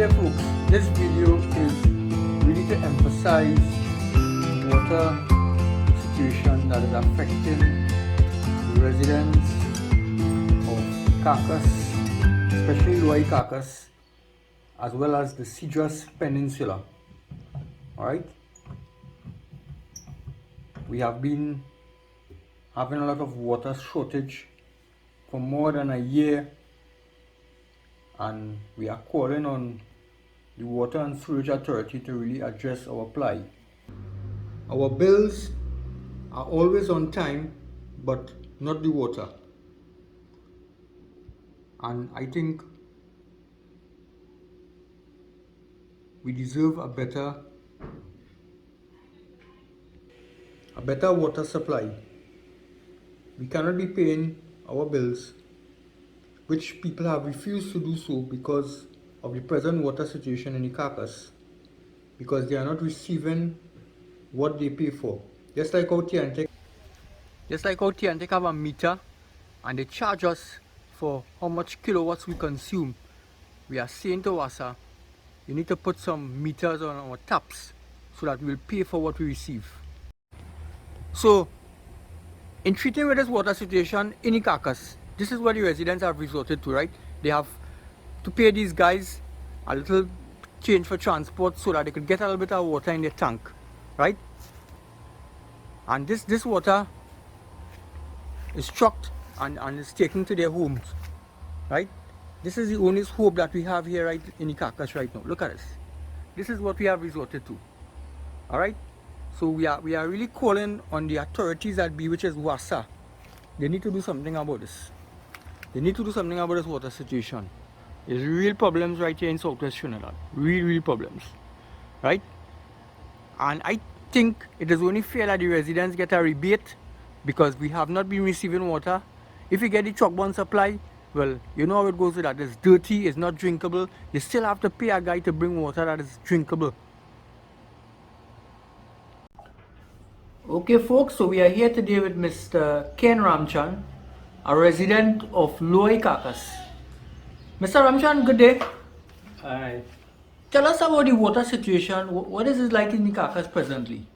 Okay folks, this video is really to emphasize the water situation that is affecting the residents of Caucasus, especially Lower Caucasus, as well as the Cedros Peninsula. Alright? We have been having a lot of water shortage for more than a year, and we are calling on the Water and Sewage Authority to really address our plight. Our bills are always on time, but not the water. And I think we deserve a better water supply. We cannot be paying our bills, which people have refused to do so because of the present water situation in the Caucasus, because they are not receiving what they pay for. Just like how TNT have a meter and they charge us for how much kilowatts we consume. We are saying to WASA, you need to put some meters on our taps so that we'll pay for what we receive. So, in treating with this water situation in the Caucasus, this is what the residents have resorted to, right? They have to pay these guys a little change for transport so that they could get a little bit of water in their tank, right? And this water is trucked and is taken to their homes, right? This is the only hope that we have here right in the Caucasus right now. Look at this. This is what we have resorted to. Alright? So we are really calling on the authorities at B, which is WASA. They need to do something about this. They need to do something about this water situation. There's real problems right here in Southwest Trinidad. Real problems. Right? And I think it is only fair that the residents get a rebate because we have not been receiving water. If you get the truck-bound supply, well, you know how it goes with that. It's dirty, it's not drinkable. You still have to pay a guy to bring water that is drinkable. Okay folks, so we are here today with Mr. Ken Ramchan, a resident of Lower Caucasus. Mr. Ramchan, good day. Hi. Tell us about the water situation. What is it like in the Caucasus presently?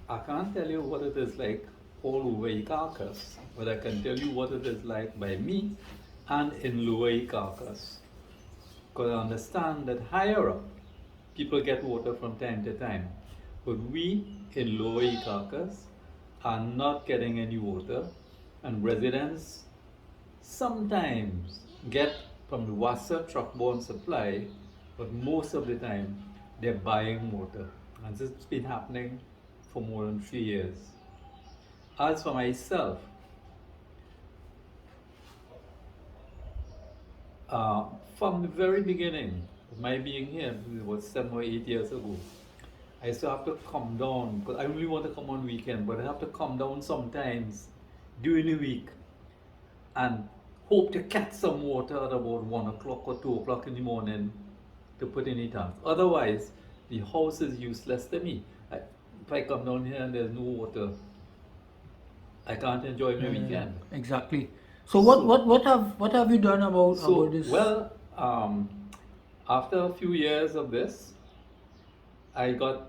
I can't tell you what it is like all over Caucasus, but I can tell you what it is like by me and in Lower Caucasus. Because I understand that higher up, people get water from time to time. But we in Lower Caucasus are not getting any water, and residents sometimes get from the WASA truck-borne supply, but most of the time they're buying water. And this has been happening for more than 3 years. As for myself, from the very beginning of my being here, it was 7 or 8 years ago, I used to have to come down, because I only want to come on weekend, but I have to come down sometimes during the week and hope to catch some water at about 1 o'clock or 2 o'clock in the morning to put in the tank. Otherwise, the house is useless to me. If I come down here and there's no water, I can't enjoy my weekend. Exactly. So what have you done about this? Well, after a few years of this, I got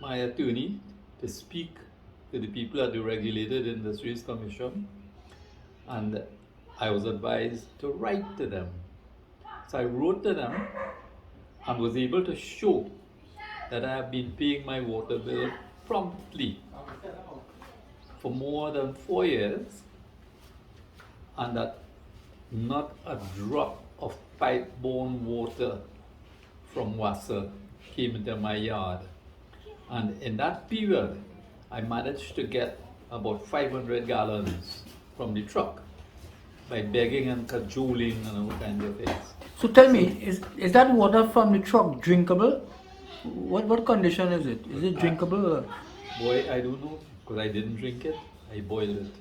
my attorney to speak to the people at the Regulated Industries Commission, and I was advised to write to them. So I wrote to them and was able to show that I have been paying my water bill promptly for more than 4 years, and that not a drop of pipe-borne water from WASA came into my yard. And in that period, I managed to get about 500 gallons from the truck by begging and cajoling and all kinds of things. So tell me, is that water from the truck drinkable? What condition is it? Is it drinkable? Boy, I don't know, because I didn't drink it. I boiled it.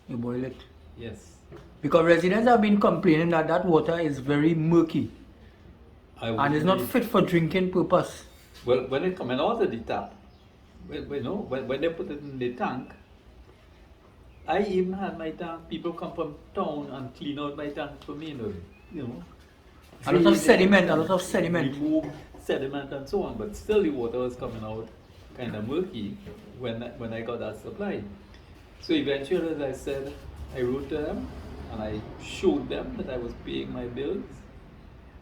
You boil it? Yes. Because residents have been complaining that that water is very murky and is not fit for drinking purpose. Well, when it coming out of the tap, when they put it in the tank, I even had my tank, people come from town and clean out my tank for me, you know. A lot of drainage sediment, a and lot of sediment. remove sediment and so on, but still the water was coming out kind of murky when I got that supply. So eventually, as I said, I wrote to them and I showed them that I was paying my bills,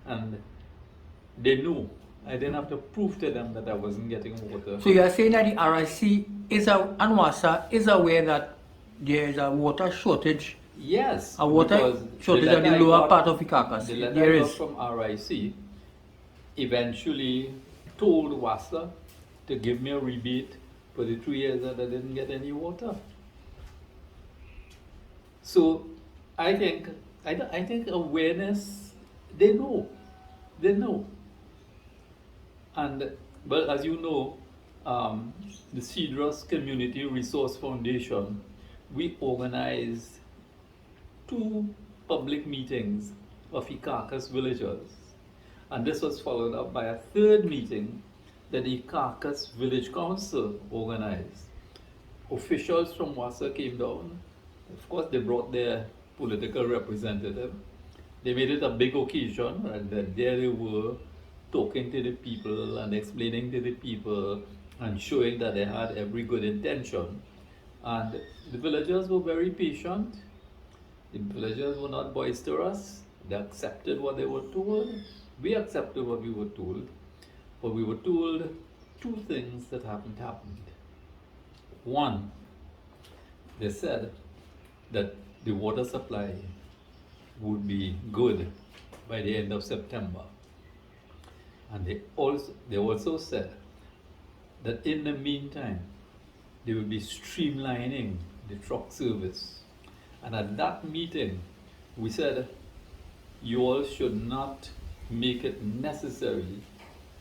and they knew. I didn't have to prove to them that I wasn't getting water. So you are saying that the RIC and WASA is aware that there is a water shortage, Yes, a water because shortage at the lower part of the carcass. the letter There I got is. from RIC eventually told WASA to give me a rebate for the 3 years that I didn't get any water. So I think awareness, they know. And well, as you know, the Cedros Community Resource Foundation, we organized 2 public meetings of Ikakas villagers. And this was followed up by a 3rd meeting that the Ikakas Village Council organized. Officials from WASA came down. Of course, they brought their political representative. They made it a big occasion, and there they were talking to the people and explaining to the people and showing that they had every good intention. And the villagers were very patient. The villagers were not boisterous. They accepted what they were told. We accepted what we were told. But we were told 2 things that haven't happened. One, they said that the water supply would be good by the end of September. And they also said that in the meantime, they will be streamlining the truck service. And at that meeting, we said, you all should not make it necessary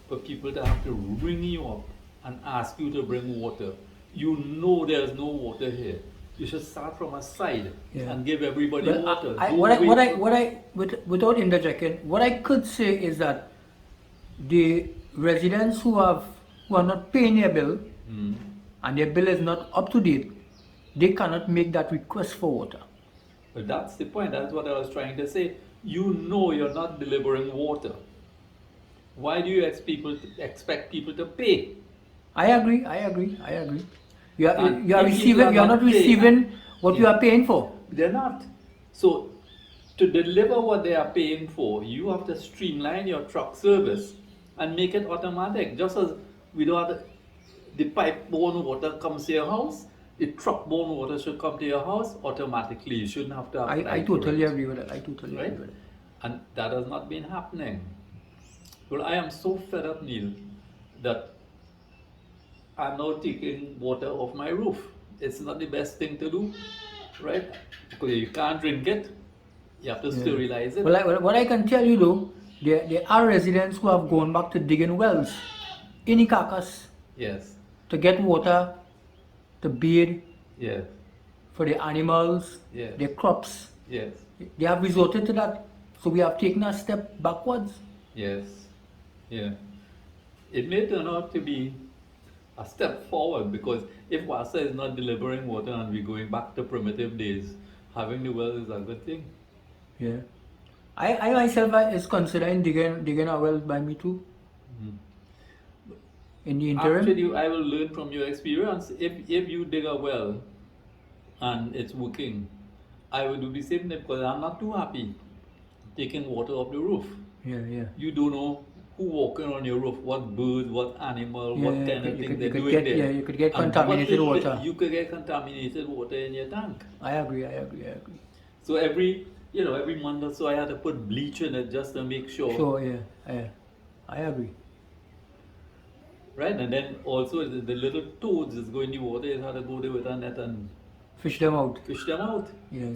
for people to have to ring you up and ask you to bring water. You know there's no water here. You should start from a side and give everybody water. Without interjecting, what I could say is that the residents who are not paying their bill and their bill is not up to date, they cannot make that request for water. But that's the point. That's what I was trying to say. You know you're not delivering water. Why do you expect people to pay? I agree. You are not receiving what you are paying for. They're not. So to deliver what they are paying for, you have to streamline your truck service and make it automatic. Just as we don't have the pipe-borne water comes to your house, the truck-borne water should come to your house automatically. You shouldn't have to apply. I totally agree with that. I totally agree with that. And that has not been happening. Well, I am so fed up, Neil, that I'm now taking water off my roof. It's not the best thing to do, right? Because you can't drink it. You have to sterilize it. Well, what I can tell you though, there are residents who have gone back to digging wells in the carcass. Yes. To get water, to bathe, Yes. for the animals, their crops. Yes. They have resorted to that. So we have taken a step backwards. Yes. Yeah. It may turn out to be a step forward, because if WASA is not delivering water and we're going back to primitive days, having the well is a good thing. Yeah. I myself is considering digging a well by me too. In the interim. Actually, I will learn from your experience. If you dig a well and it's working, I will do the same thing, because I'm not too happy taking water off the roof. Yeah. You don't know who walking on your roof, what bird, what animal, what kind of thing they're doing there. Yeah, you could get contaminated water. You could get contaminated water in your tank. I agree. So every month or so I had to put bleach in it just to make sure. Sure, yeah. I agree. Right, and then also the little toads that's going in the water, you had to go there with a net and fish them out. Yeah.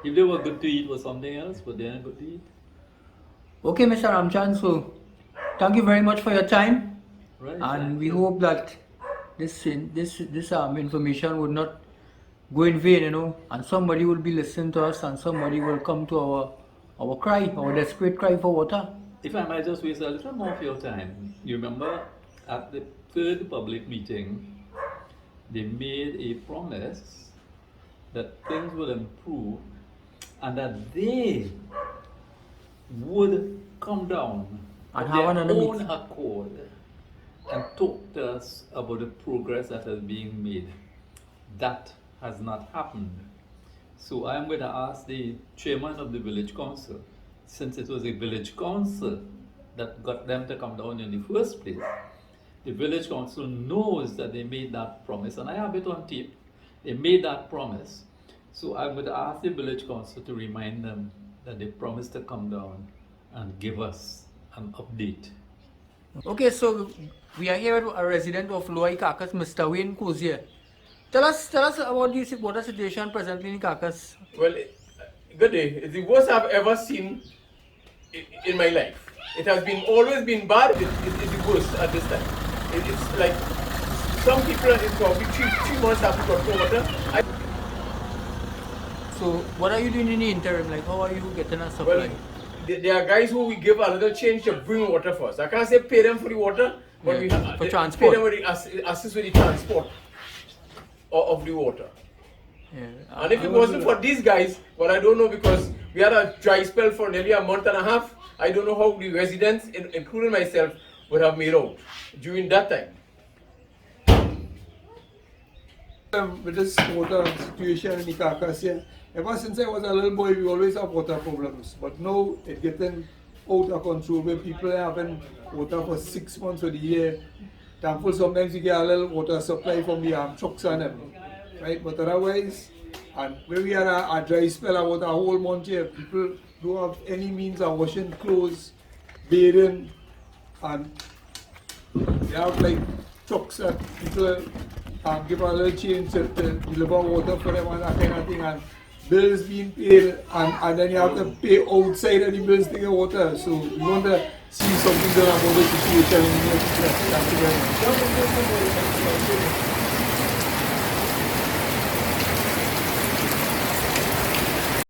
If they were good to eat was something else, but they aren't good to eat. Okay, Mr. Ramchan, so thank you very much for your time. Right. And we hope that this information would not go in vain, and somebody will be listening to us, and somebody will come to our cry, our desperate cry for water. If I might just waste a little more of your time, you remember at the 3rd public meeting, they made a promise that things will improve and that they would come down And of have their another own meeting. accord and talk to us about the progress that is being made. That has not happened. So I'm going to ask the chairman of the village council, since it was a village council that got them to come down in the first place. The village council knows that they made that promise, and I have it on tape. They made that promise. So I'm going to ask the village council to remind them that they promised to come down and give us an update. Okay, so we are here with a resident of Lower Caucus, Mr. Wayne Cozier. Tell us about the water situation presently in Caucus. Well, good day. It's the worst I've ever seen in my life. It has been always been bad. It's the worst at this time. It's like some people in probably 3 months have got no water. So what are you doing in the interim? Like how are you getting a supply? Well, there are guys who we give a little change to bring water for us. I can't say pay them for the water, but we have for transport. Pay them with the assist with the transport of the water. Yeah. And if it wasn't for these guys, well, I don't know, because we had a dry spell for nearly a month and a half. I don't know how the residents, including myself, would have made out during that time. With this water situation in the Caucasus here, ever since I was a little boy, we always have water problems. But now it's getting out of control, where people are having water for 6 months of the year. Thankful sometimes you get a little water supply from the trucks and them, right? But otherwise, and when we had a dry spell about a whole month here, people don't have any means of washing clothes, bathing, and they have like trucks that people give a little change to deliver water for them and that kind of thing, and bills being paid, and then you have to pay outside of the bills to get water. So we want to see something done about the situation in the near future. Thank you very much.